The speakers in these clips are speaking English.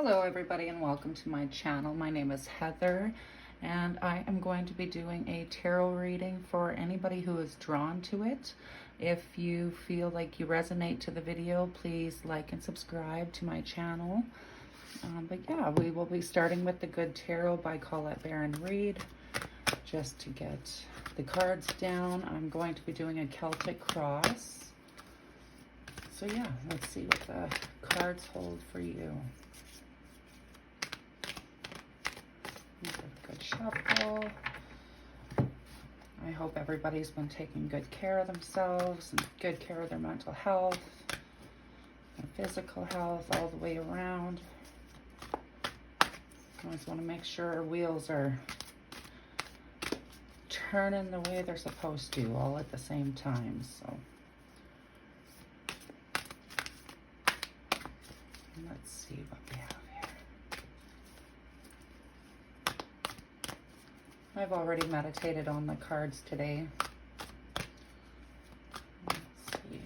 Hello everybody and welcome to my channel. My name is Heather and I am going to be doing a tarot reading for anybody who is drawn to it. If you feel like you resonate to the video, please like and subscribe to my channel. But yeah, we will be starting with the Good Tarot by Colette Baron Reid. Just to get the cards down, I'm going to be doing a Celtic cross. So yeah, let's see what the cards hold for you. Good shuffle. I hope everybody's been taking good care of themselves and good care of their mental health and physical health all the way around. Always want to make sure our wheels are turning the way they're supposed to all at the same time. So let's see what we have here. I've already meditated on the cards today. Let's see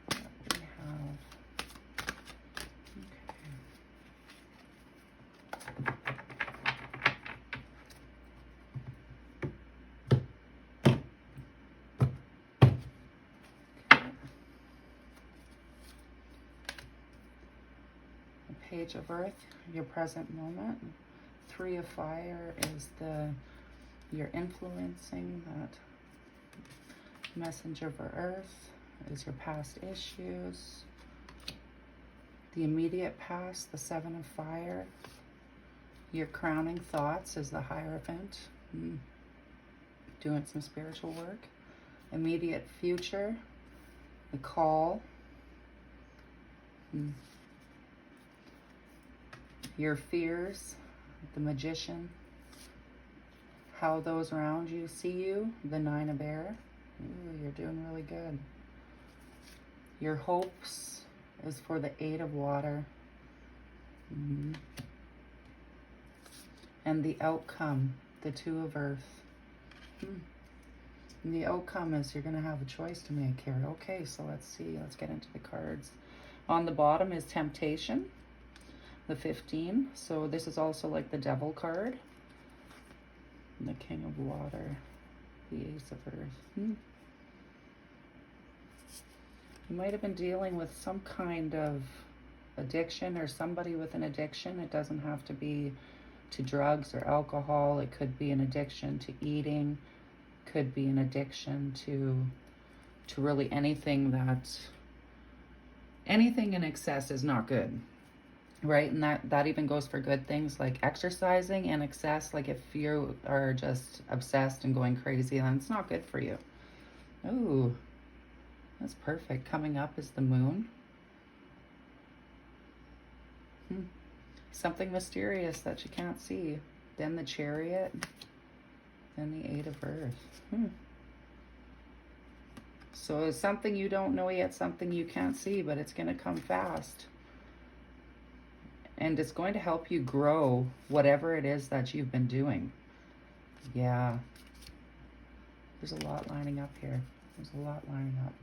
what we have. Okay. The Page of Earth, your present moment. Three of Fire is you're influencing that messenger for Earth, is your past issues. The immediate past, the Seven of Fire. Your crowning thoughts is the Hierophant, doing some spiritual work. Immediate future, the Call. Your fears, the Magician. How those around you see you, the Nine of Air. Ooh, you're doing really good. Your hopes is for the Eight of Water. And the outcome, the Two of Earth. And the outcome is you're going to have a choice to make here. Okay, so let's see. Let's get into the cards. On the bottom is Temptation, the 15. So this is also like the Devil card. And the King of Water, the Ace of Earth. You might have been dealing with some kind of addiction or somebody with an addiction. It doesn't have to be to drugs or alcohol. It could be an addiction to eating. Could be an addiction to really anything in excess is not good. Right, and that even goes for good things like exercising and excess. Like if you are just obsessed and going crazy, then it's not good for you. Ooh, that's perfect. Coming up is the Moon. Something mysterious that you can't see. Then the Chariot. Then the Eight of Earth. So it's something you don't know yet, something you can't see, but it's going to come fast. And it's going to help you grow whatever it is that you've been doing. Yeah. There's a lot lining up here. There's a lot lining up.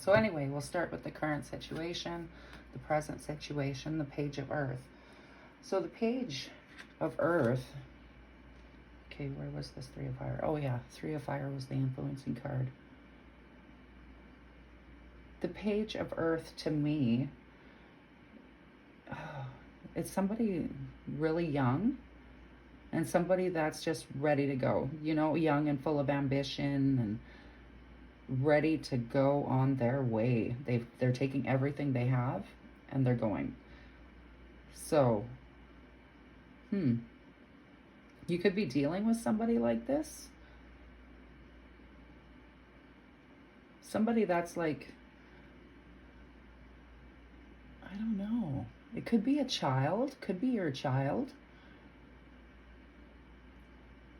So anyway, we'll start with the current situation, the present situation, the Page of Earth. So the Page of Earth. Okay, where was this Three of Fire? Oh yeah, Three of Fire was the influencing card. The Page of Earth to me, it's somebody really young and somebody that's just ready to go, you know, young and full of ambition and ready to go on their way. They're taking everything they have and they're going. So, you could be dealing with somebody like this. Somebody that's like, I don't know. It could be a child, could be your child.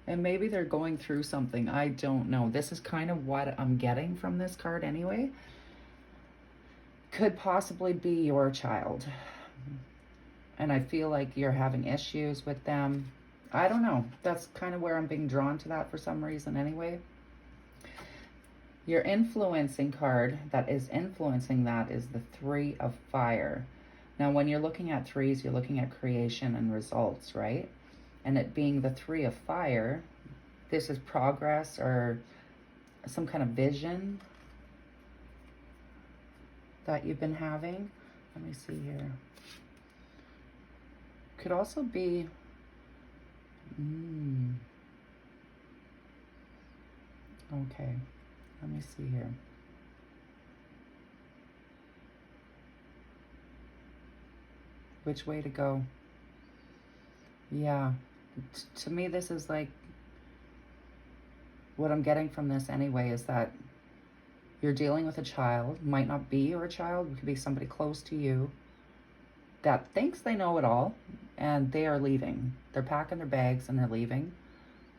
And maybe they're going through something. I don't know. This is kind of what I'm getting from this card anyway. Could possibly be your child. And I feel like you're having issues with them. I don't know. That's kind of where I'm being drawn to that for some reason anyway. Your influencing card that is influencing that is the Three of Fire. Now, when you're looking at threes, you're looking at creation and results, right? And it being the Three of Fire, this is progress or some kind of vision that you've been having. Let me see here. Could also be, okay, let me see here. Which way to go? Yeah, to me this is like, what I'm getting from this anyway is that you're dealing with a child, might not be your child, it could be somebody close to you that thinks they know it all, and they are leaving. They're packing their bags and they're leaving.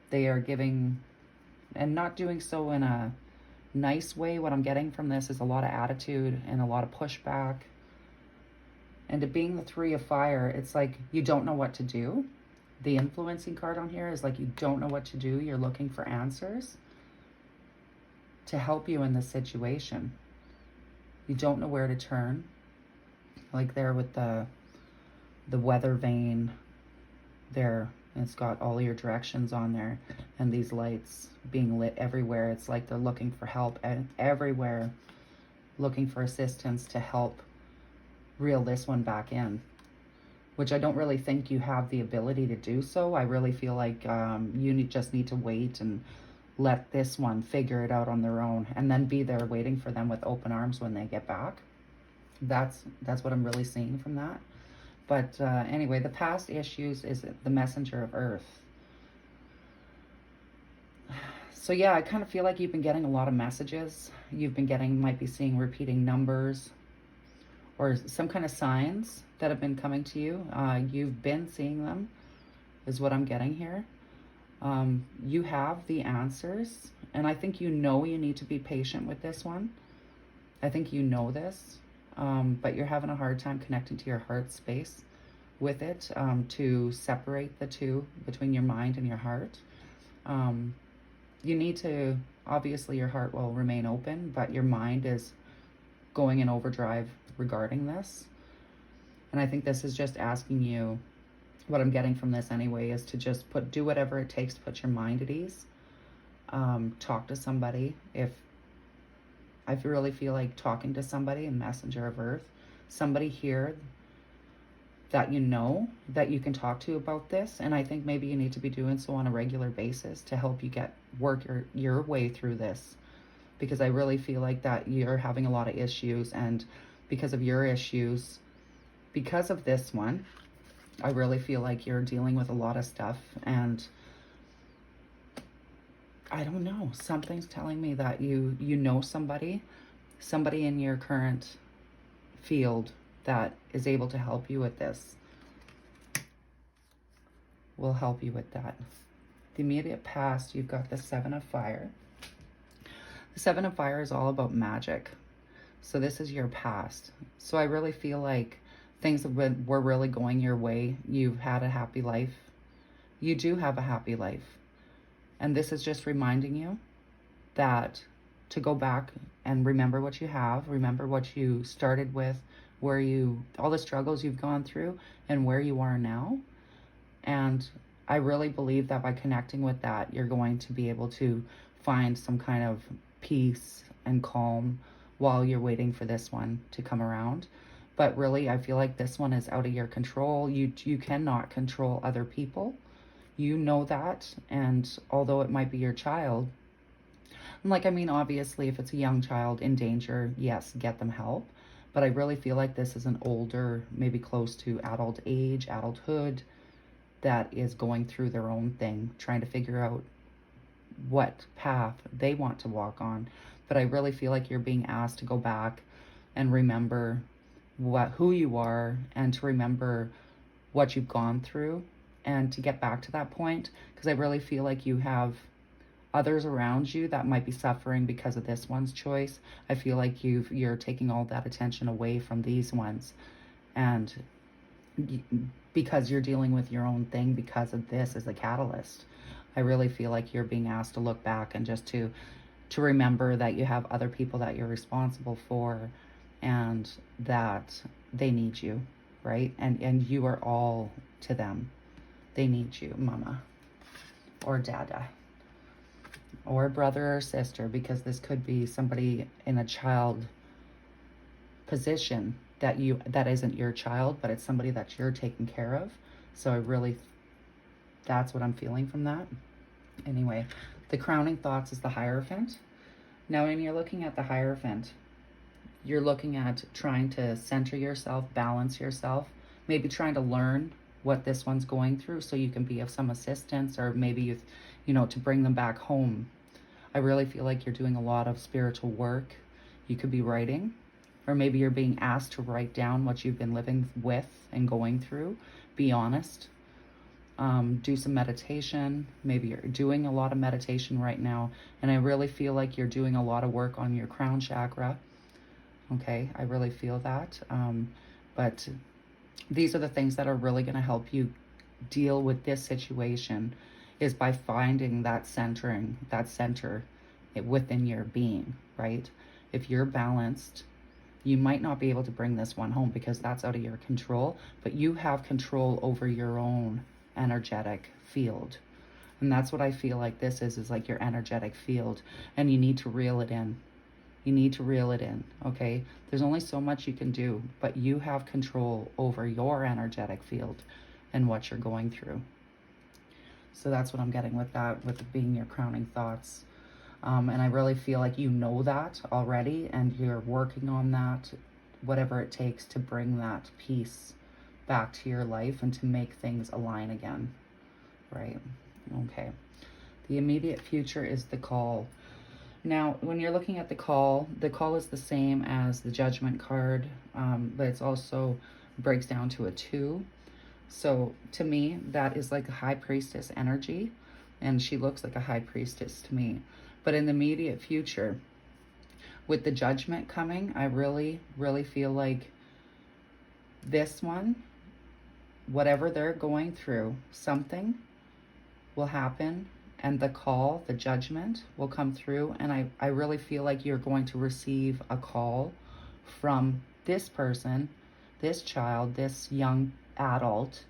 They are giving, and not doing so in a nice way. What I'm getting from this is a lot of attitude and a lot of pushback. And it being the Three of Fire, it's like you don't know what to do. The influencing card on here is like you don't know what to do. You're looking for answers to help you in this situation. You don't know where to turn. Like there with the weather vane there, it's got all your directions on there and these lights being lit everywhere. It's like they're looking for help and everywhere, looking for assistance to help reel this one back in, which I don't really think you have the ability to do so. I really feel like you just need to wait and let this one figure it out on their own, and then be there waiting for them with open arms when they get back. That's what I'm really seeing from that. But anyway, the past issues is the Messenger of Earth. So yeah, I kind of feel like you've been getting a lot of messages. You've been getting, might be seeing repeating numbers or some kind of signs that have been coming to you. You've been seeing them, is what I'm getting here. You have the answers, and I think you know you need to be patient with this one. I think you know this, but you're having a hard time connecting to your heart space with it, to separate the two between your mind and your heart. You need to, obviously your heart will remain open, but your mind is going in overdrive regarding this. And I think this is just asking you, what I'm getting from this anyway, is to just do whatever it takes to put your mind at ease. Talk to somebody. If I really feel like talking to somebody, a Messenger of Earth, somebody here that you know that you can talk to about this. And I think maybe you need to be doing so on a regular basis to help you work your way through this, because I really feel like that you're having a lot of issues, and because of your issues, because of this one, I really feel like you're dealing with a lot of stuff. And I don't know, something's telling me that you know somebody in your current field that is able to help you with this, will help you with that. The immediate past, you've got the Seven of Fire. The Seven of Fire is all about magic. So this is your past. So I really feel like things were really going your way. You've had a happy life. You do have a happy life. And this is just reminding you that to go back and remember what you have, remember what you started with, all the struggles you've gone through and where you are now. And I really believe that by connecting with that, you're going to be able to find some kind of peace and calm while you're waiting for this one to come around. But really, I feel like this one is out of your control. You cannot control other people. You know that. And although it might be your child, like, I mean, obviously, if it's a young child in danger, yes, get them help. But I really feel like this is an older, maybe close to adult age, adulthood, that is going through their own thing, trying to figure out what path they want to walk on. But I really feel like you're being asked to go back and remember who you are, and to remember what you've gone through, and to get back to that point, because I really feel like you have others around you that might be suffering because of this one's choice. I feel like you're taking all that attention away from these ones, and because you're dealing with your own thing because of this as a catalyst, I really feel like you're being asked to look back and just to to remember that you have other people that you're responsible for and that they need you, right? And you are all to them. They need you, mama or dada or brother or sister, because this could be somebody in a child position that isn't your child, but it's somebody that you're taking care of. So that's what I'm feeling from that. Anyway, the crowning thoughts is the Hierophant. Now, when you're looking at the Hierophant, you're looking at trying to center yourself, balance yourself, maybe trying to learn what this one's going through so you can be of some assistance, or maybe, to bring them back home. I really feel like you're doing a lot of spiritual work. You could be writing, or maybe you're being asked to write down what you've been living with and going through. Be honest. Do some meditation. Maybe you're doing a lot of meditation right now, and I really feel like you're doing a lot of work on your crown chakra. Okay, I really feel that. But these are the things that are really going to help you deal with this situation, is by finding that center within your being, right? If you're balanced, you might not be able to bring this one home because that's out of your control, but you have control over your own energetic field. And that's what I feel like this is like your energetic field, and you need to reel it in. You need to reel it in, okay? There's only so much you can do, but you have control over your energetic field and what you're going through. So that's what I'm getting with that, with it being your crowning thoughts. And I really feel like you know that already, and you're working on that, whatever it takes to bring that peace back to your life and to make things align again, right? Okay. The immediate future is the Call. Now, when you're looking at the Call is the same as the Judgment card, but it's also breaks down to a 2. So to me, that is like a High Priestess energy, and she looks like a High Priestess to me. But in the immediate future, with the Judgment coming, I really, really feel like this one, whatever they're going through, something will happen, and the Call, the Judgment, will come through. And I really feel like you're going to receive a call from this person, this child, this young adult,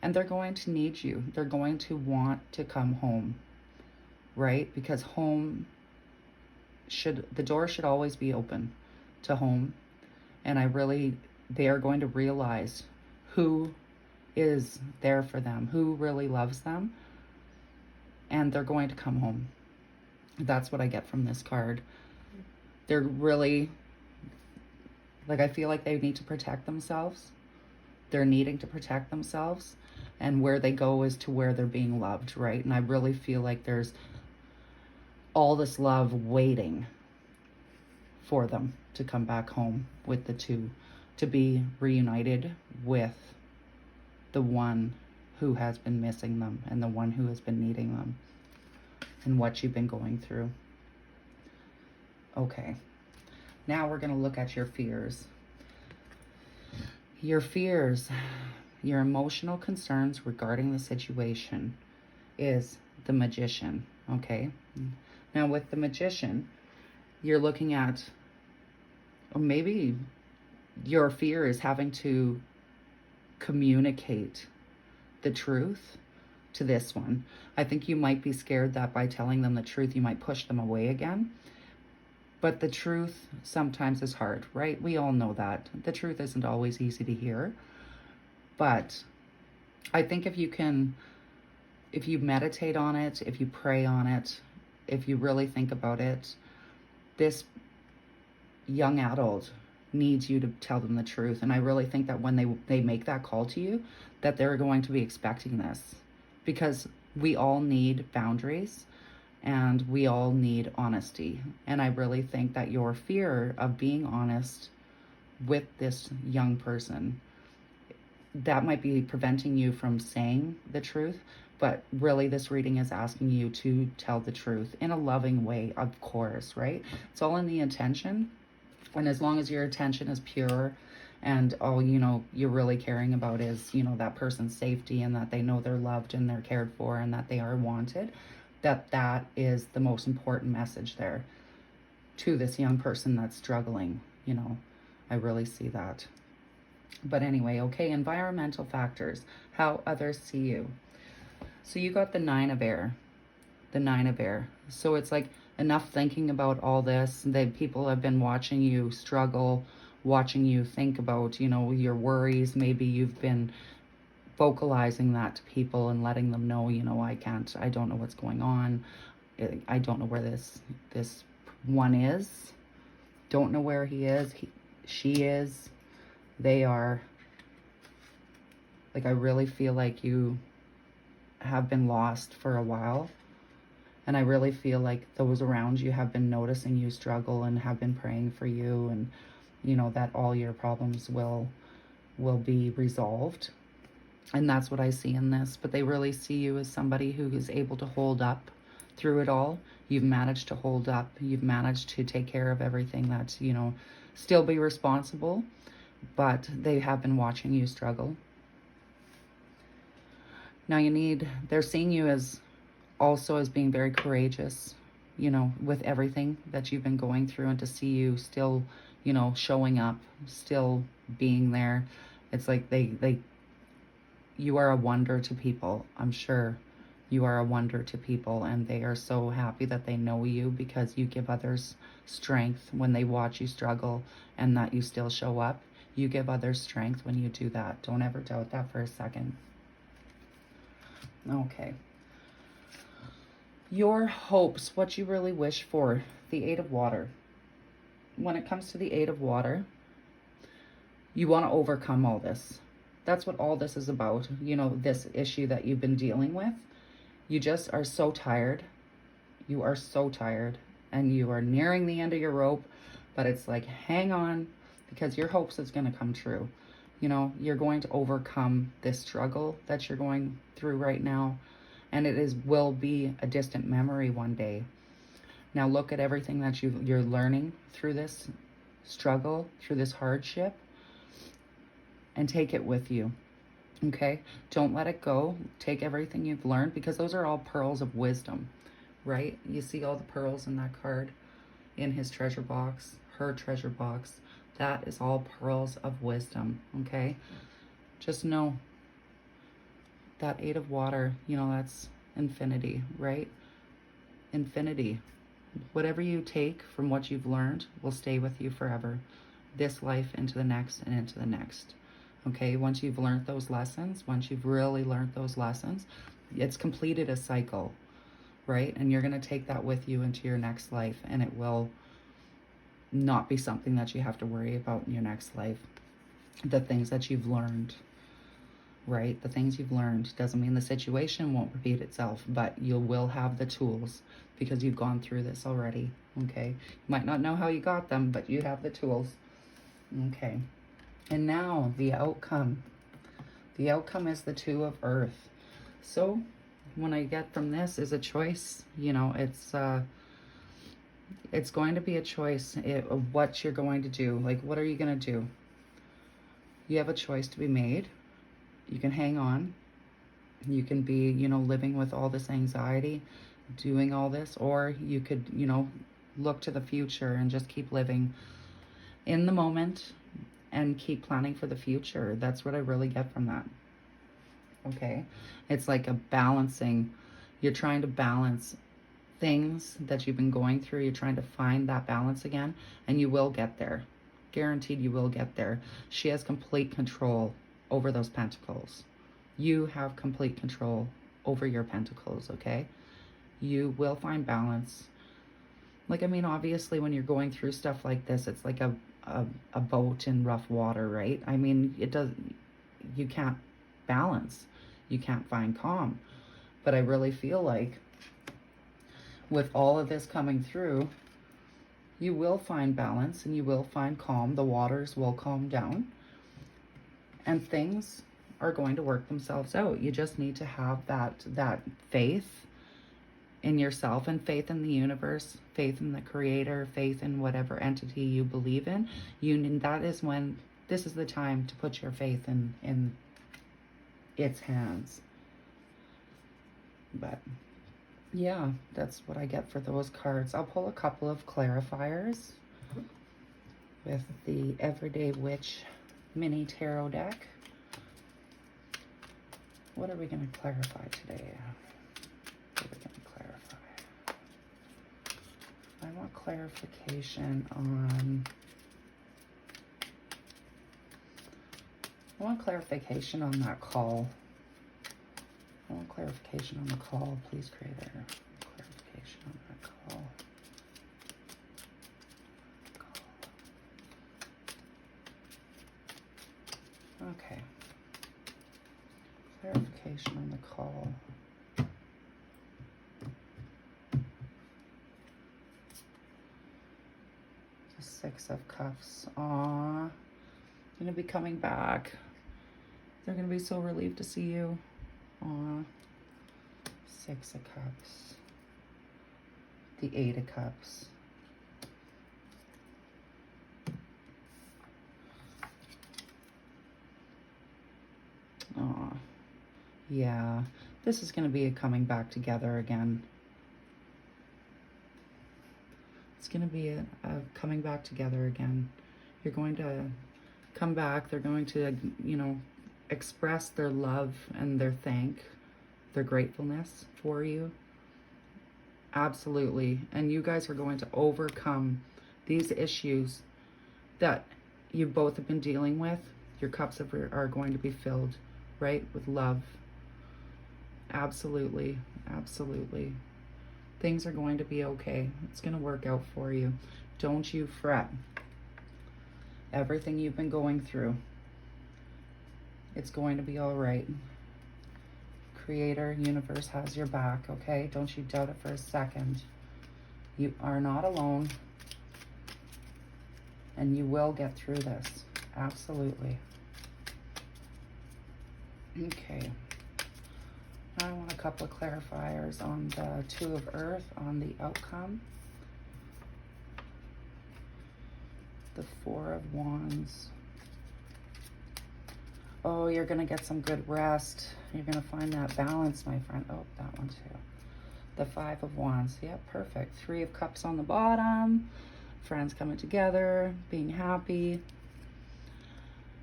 and they're going to need you. They're going to want to come home, right? Because the door should always be open to home. And they are going to realize who is there for them, who really loves them, and they're going to come home. That's what I get from this card. They're really, I feel like they need to protect themselves. They're needing to protect themselves, and where they go is to where they're being loved, right? And I really feel like there's all this love waiting for them to come back home with the 2, to be reunited with the one who has been missing them and the one who has been needing them, and what you've been going through. Okay, now we're going to look at your fears. Your fears, your emotional concerns regarding the situation is the Magician, okay? Now with the Magician, you're looking at, or maybe your fear is having to communicate the truth to this one. I think you might be scared that by telling them the truth, you might push them away again. But the truth sometimes is hard, right? We all know that. The truth isn't always easy to hear. But I think if you meditate on it, if you pray on it, if you really think about it, this young adult needs you to tell them the truth. And I really think that when they make that call to you, that they're going to be expecting this, because we all need boundaries and we all need honesty. And I really think that your fear of being honest with this young person, that might be preventing you from saying the truth. But really, this reading is asking you to tell the truth in a loving way, of course, right? It's all in the intention. And as long as your intention is pure, and all you're really caring about is that person's safety, and that they know they're loved and they're cared for and that they are wanted, that is the most important message there to this young person that's struggling. You know, I really see that. But anyway, okay, environmental factors, how others see you. So you got the Nine of Air, the Nine of Air. So it's like enough thinking about all this, that people have been watching you struggle, watching you think about, you know, your worries. Maybe you've been vocalizing that to people and letting them know, you know, I don't know what's going on. I don't know where this one is. Don't know where he is. She is. They are. Like, I really feel like you have been lost for a while. And I really feel like those around you have been noticing you struggle and have been praying for you, and, you know, that all your problems will be resolved. And that's what I see in this. But they really see you as somebody who is able to hold up through it all. You've managed to hold up. You've managed to take care of everything. That's, you know, still be responsible. But they have been watching you struggle. Now they're seeing you as also as being very courageous, you know, with everything that you've been going through, and to see you still, you know, showing up, still being there. It's like you are a wonder to people. I'm sure you are a wonder to people, and they are so happy that they know you, because you give others strength when they watch you struggle, and that you still show up. You give others strength when you do that. Don't ever doubt that for a second. Okay. Your hopes, what you really wish for, the Eight of Water. When it comes to the Eight of Water, you want to overcome all this. That's what all this is about. You know, this issue that you've been dealing with. You just are so tired. You are so tired, and you are nearing the end of your rope, but it's like, hang on, because your hopes is going to come true. You know, you're going to overcome this struggle that you're going through right now, and will be a distant memory one day. Now look at everything that you're learning through this struggle, through this hardship, and take it with you. Okay? Don't let it go. Take everything you've learned, because those are all pearls of wisdom, right? You see all the pearls in that card, in his treasure box, her treasure box. That is all pearls of wisdom, okay? Just know that Eight of Water, you know, that's infinity, right? Infinity. Whatever you take from what you've learned will stay with you forever. This life into the next and into the next. Okay, once you've learned those lessons, once you've really learned those lessons, it's completed a cycle, right? And you're going to take that with you into your next life, and it will not be something that you have to worry about in your next life. The things that you've learned, right? The things you've learned doesn't mean the situation won't repeat itself, but you will have the tools, because you've gone through this already, okay? You might not know how you got them, but you have the tools, okay? And now the outcome. The outcome is the Two of Earth. So when I get from this is a choice, you know, it's going to be a choice of what you're going to do. Like, what are you going to do? You have a choice to be made. You can hang on. You can be, you know, living with all this anxiety, doing all this, or you could, you know, look to the future and just keep living in the moment and keep planning for the future. That's what I really get from that. Okay? It's like a balancing. You're trying to balance things that you've been going through. You're trying to find that balance again, and you will get there. Guaranteed you will get there. She has complete control over those pentacles. You have complete control over your pentacles, okay? You will find balance. Like, I mean, obviously when you're going through stuff like this, it's like a boat in rough water, right? I mean, you can't balance. You can't find calm. But I really feel like with all of this coming through, you will find balance and you will find calm. The waters will calm down and things are going to work themselves out. You just need to have that faith in yourself and faith in the universe, faith in the creator, faith in whatever entity you believe in. That is when this is the time to put your faith in its hands. But Yeah, that's what I get for those cards. I'll pull a couple of clarifiers with the Everyday Witch mini tarot deck. What are we going to clarify today? What are we going to clarify? I want clarification on... I want clarification on that call. I want clarification on the call, please, Creator. Clarification on that call. Okay. Clarification on the call. The Six of Cups. Aww. Gonna be coming back. They're gonna be so relieved to see you. Aww. Six of Cups. The Eight of Cups. Aw, yeah, this is going to be a coming back together again. It's going to be a coming back together again. You're going to come back. They're going to, you know, express their love and their their gratefulness for you. Absolutely. And you guys are going to overcome these issues that you both have been dealing with. Your cups are going to be filled, right, with love. Absolutely, absolutely. Things are going to be okay. It's going to work out for you. Don't you fret. Everything you've been going through, it's going to be all right. Creator, universe has your back, okay? Don't you doubt it for a second. You are not alone, and you will get through this. Absolutely. Okay. I want a couple of clarifiers on the Two of Earth, on the outcome. The Four of Wands. Oh, you're going to get some good rest. You're going to find that balance, my friend. Oh, that one too. The Five of Wands. Yep, perfect. Three of Cups on the bottom. Friends coming together, being happy.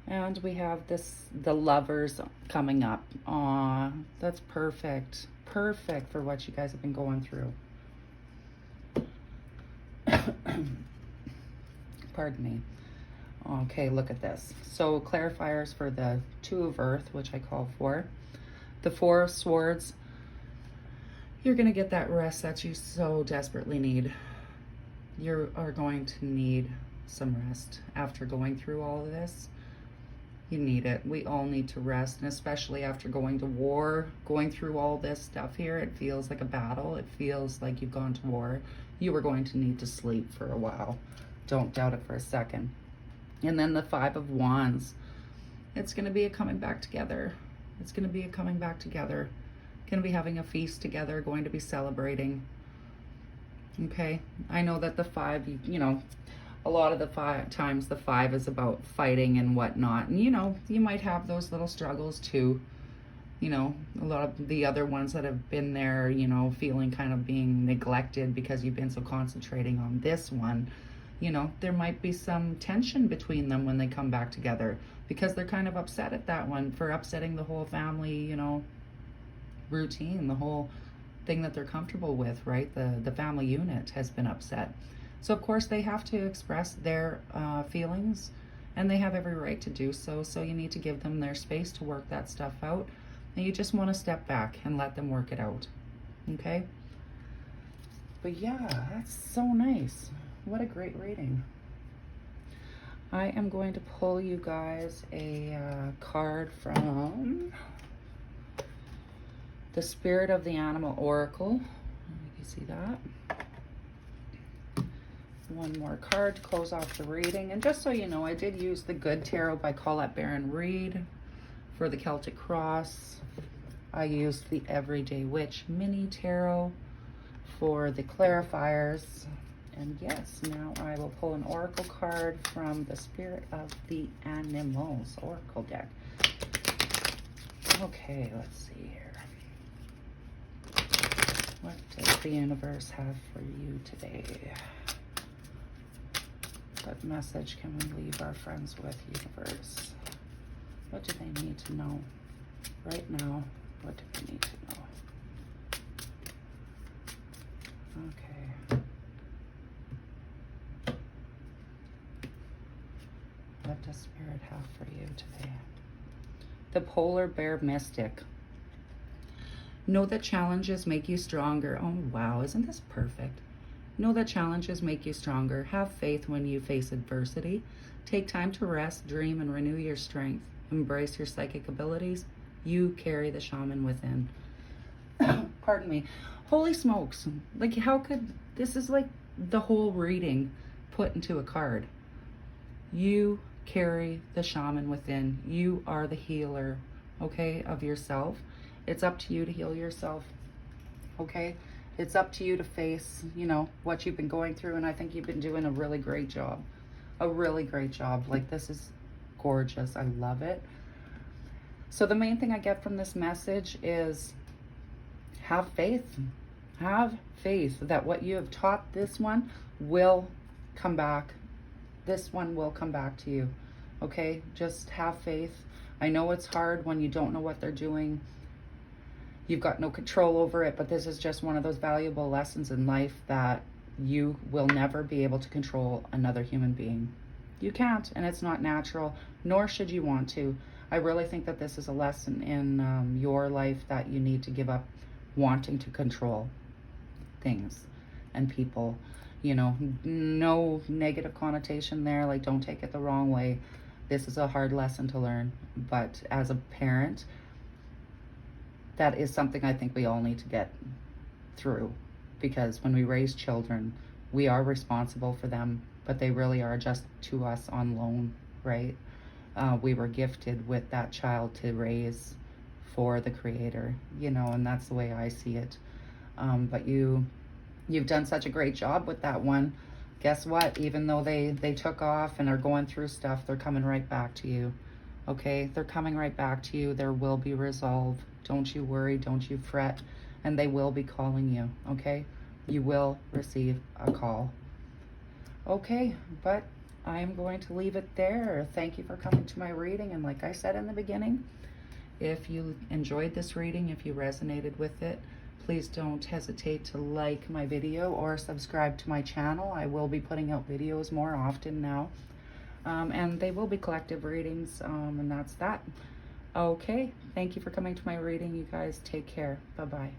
And we have the Lovers coming up. Aw, that's perfect. Perfect for what you guys have been going through. Pardon me. Okay, look at this. So clarifiers for the Two of Earth, which I call for. The Four of Swords. You're going to get that rest that you so desperately need. You are going to need some rest after going through all of this. You need it. We all need to rest, and especially after going to war, going through all this stuff here, it feels like a battle. It feels like you've gone to war. You are going to need to sleep for a while. Don't doubt it for a second. And then the Five of Wands. It's going to be a coming back together. It's going to be a coming back together. Going to be having a feast together, going to be celebrating. Okay? I know that the five, you know, a lot of the times the five is about fighting and whatnot. And, you know, you might have those little struggles too. You know, a lot of the other ones that have been there, you know, feeling kind of being neglected because you've been so concentrating on this one. You know, there might be some tension between them when they come back together because they're kind of upset at that one for upsetting the whole family, you know, routine, the whole thing that they're comfortable with, right? The family unit has been upset. So, of course, they have to express their feelings, and they have every right to do so. So you need to give them their space to work that stuff out. And you just want to step back and let them work it out. Okay? But yeah, that's so nice. What a great reading. I am going to pull you guys a card from the Spirit of the Animal Oracle. You can see that. One more card to close off the reading. And just so you know, I did use the Good Tarot by Colette Baron Reid for the Celtic Cross. I used the Everyday Witch mini tarot for the clarifiers. And yes, now I will pull an oracle card from the Spirit of the Animals Oracle deck. Okay, let's see here. What does the universe have for you today? What message can we leave our friends with, universe? What do they need to know right now? What do they need to know? Okay. What does Spirit have for you today? The Polar Bear Mystic. Know that challenges make you stronger. Oh, wow. Isn't this perfect? Know that challenges make you stronger. Have faith when you face adversity. Take time to rest, dream, and renew your strength. Embrace your psychic abilities. You carry the shaman within. Pardon me. Holy smokes. Like, how could... This is like the whole reading put into a card. You carry the shaman within. You are the healer, okay, of yourself. It's up to you to heal yourself, okay? It's up to you to face, you know, what you've been going through, and I think you've been doing a really great job. A really great job. Like, this is gorgeous. I love it. So the main thing I get from this message is have faith. Have faith that what you have taught this one will come back. This one will come back to you, okay? Just have faith. I know it's hard when you don't know what they're doing. You've got no control over it, but this is just one of those valuable lessons in life that you will never be able to control another human being. You can't, and it's not natural, nor should you want to. I really think that this is a lesson in your life that you need to give up wanting to control things and people. You know, no negative connotation there. Like, don't take it the wrong way. This is a hard lesson to learn, but as a parent, that is something I think we all need to get through, because when we raise children, we are responsible for them, but they really are just to us on loan, right? We were gifted with that child to raise for the Creator, you know, and that's the way I see it. But you've done such a great job with that one. Guess what? Even though they took off and are going through stuff, they're coming right back to you. Okay? They're coming right back to you. There will be resolve. Don't you worry. Don't you fret. And they will be calling you. Okay? You will receive a call. Okay, but I am going to leave it there. Thank you for coming to my reading. And like I said in the beginning, if you enjoyed this reading, if you resonated with it, please don't hesitate to like my video or subscribe to my channel. I will be putting out videos more often now. And they will be collective readings, and that's that. Okay, thank you for coming to my reading, you guys. Take care. Bye-bye.